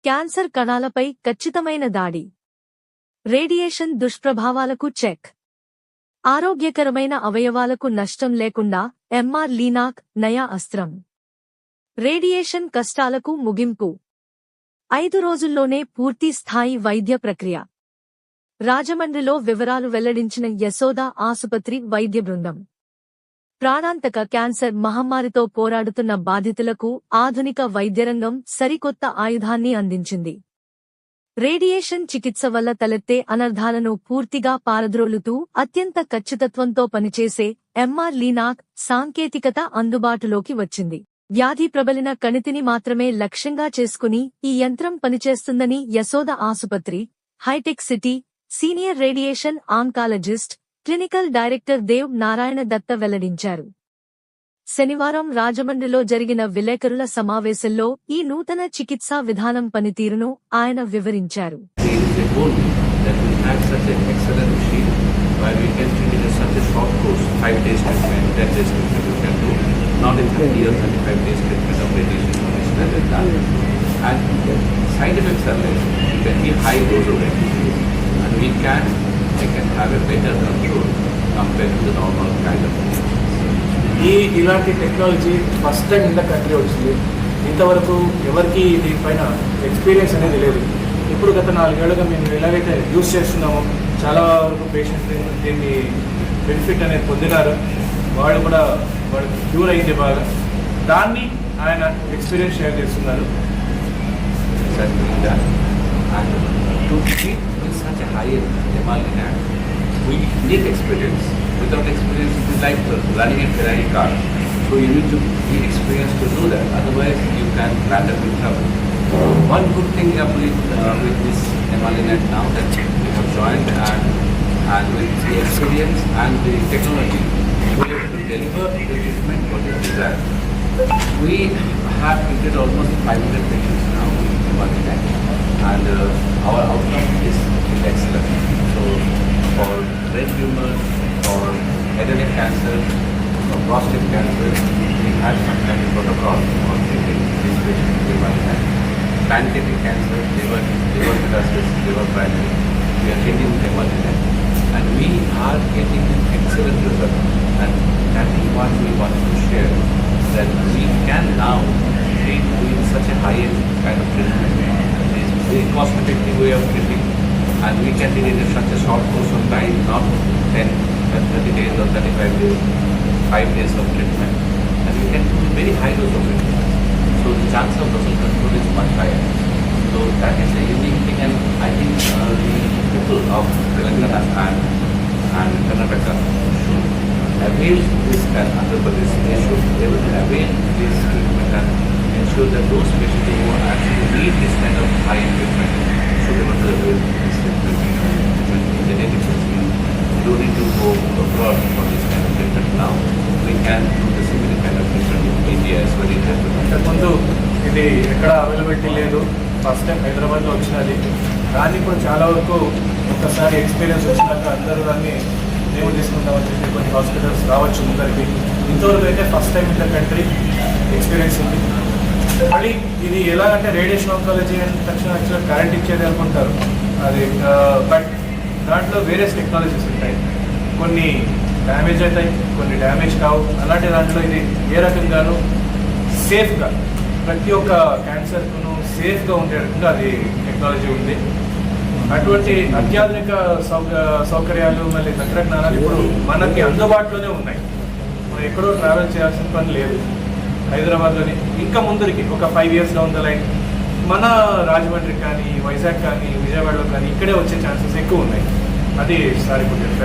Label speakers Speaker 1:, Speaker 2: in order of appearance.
Speaker 1: Cancer కణాలపై ఖచ్చితమైన దాడి. రేడియేషన్ దుష్ప్రభావాలకు చెక్. ఆరోగ్యకరమైన అవయవాలకు నష్టం లేకుండా ఎంఆర్ లీనాక్ నయా అస్త్రం. రేడియేషన్ కష్టాలకు ముగింపు. 5 రోజుల్లోనే పూర్తి స్థాయి వైద్య ప్రక్రియ. రాజమండ్రిలో వివరాలు వెల్లడించిన యశోద ఆసుపత్రి వైద్య బృందం. ప్రాణాంతక క్యాన్సర్ మహమ్మారితో పోరాడుతున్న బాధితులకు ఆధునిక వైద్యరంగం సరికొత్త ఆయుధాన్ని అందించింది. రేడియేషన్ చికిత్స వల్ల తలెత్తే అనర్థాలను పూర్తిగా పారద్రోలుతూ అత్యంత ఖచ్చితత్వంతో పనిచేసే ఎంఆర్ లీనాక్ సాంకేతికత అందుబాటులోకి వచ్చింది. వ్యాధి ప్రబలిన కణితిని మాత్రమే లక్ష్యంగా చేసుకుని ఈ యంత్రం పనిచేస్తుందని యశోద ఆసుపత్రి, hitech city senior radiation oncologist, clinical director Dev Narayana Datta వెల్లడించారు. శనివారం రాజమండ్రిలో జరిగిన విలేకరుల సమావేశంలో ఈ నూతన చికిత్సా విధానం పనితీరును ఆయన వివరించారు.
Speaker 2: Not in 30 or 35 days treatment of radiation conditioner is done. And side effects are less. You can give high dose of radiation and we can have a better control compared to the normal kind of radiation.
Speaker 3: ఇలాంటి technology first time in the country వచ్చింది. ఇంతవరకు ఎవరికి దీనిపైన experience అనేది లేదు. ఇప్పుడు గత 4 ఏళ్ళుగా మేము ఎలాగైతే యూజ్ చేస్తున్నామో చాలా వరకు పేషెంట్స్ దీన్ని బెనిఫిట్ అనేది పొందినారు. వాళ్ళు కూడా వాళ్ళకి క్యూర్ అయింది బాగా. దాన్ని ఆయన ఎక్స్పీరియన్స్ షేర్ చేస్తున్నారు.
Speaker 2: To treat with such a high MR Linac, we need experience. Without experience, it is like running a Ferrari car. So you need to be experienced to do that. Otherwise, you can land up in trouble. One good thing with this MR Linac now that we have joined and with the experience and the technology, we are able to deliver the treatment what is desired. We have treated almost 500 patients now with MR Linac, and our outcome is excellent. So for brain tumors, for head and neck cancer, for prostate cancer, we had some kind of protocol for treating these patients with MR Linac. Pancreatic cancer, liver metastasis, liver primary, we are treating with MR Linac, and we are getting excellent results. And that is what we want to share, that we can now treat with such a high-end kind of treatment. It is a very cost-effective way of treating, and we can treat it in such a short course of time, not 10, 30 days or 35 days, 5 days of treatment, and we can do a very high dose of it. So the chance of muscle control is much higher. So that is a unique thing, and I think the people of Telangana and Karnataka should avail this, and Andhra Pradesh, they should be able to avail this treatment and ensure that those patients who actually need this kind of high treatment should be able to avail this treatment. In the native system, we don't need to go abroad for this kind of treatment now. We can do the similar kind of treatment in India as well.
Speaker 3: ఇంతకుముందు ఇది ఎక్కడ availability లేదు. First time హైదరాబాద్లో వచ్చినది. కానీ ఇప్పుడు చాలా వరకు ఒక్కసారి ఎక్స్పీరియన్స్ వచ్చినాక అందరూ దాన్ని మేము తీసుకుంటామని చెప్పి కొన్ని హాస్పిటల్స్ రావచ్చు ముందరికి. ఇంతవరకు అయితే first time in the country experience ఉంది. మళ్ళీ ఇది ఎలాగంటే రేడియేషన్ ఆంకాలజీ అని తక్షణ యాక్చువల్గా కరెంట్ ఇచ్చేది అనుకుంటారు అది, బట్ దాంట్లో వేరియస్ టెక్నాలజీస్ ఉంటాయి. కొన్ని డ్యామేజ్ అవుతాయి, కొన్ని డ్యామేజ్ కావు. అలాంటి దాంట్లో ఇది ఏ రకంగానూ సేఫ్గా ప్రతి ఒక్క క్యాన్సర్కును సేఫ్గా ఉండే రకంగా అది టెక్నాలజీ ఉంది. అటువంటి అత్యాధునిక సౌకర్యాలు మళ్ళీ తంత్రజ్ఞానాలు ఇప్పుడు మనకి అందుబాటులోనే ఉన్నాయి. మనం ఎక్కడో ట్రావెల్ చేయాల్సిన పని లేదు. హైదరాబాద్లోని ఇంకా ముందరికి ఒక 5 years డౌన్ ద లైన్ మన రాజమండ్రి కానీ, వైజాగ్ కానీ, విజయవాడలో కానీ ఇక్కడే వచ్చే ఛాన్సెస్ ఎక్కువ ఉన్నాయి. అది సారి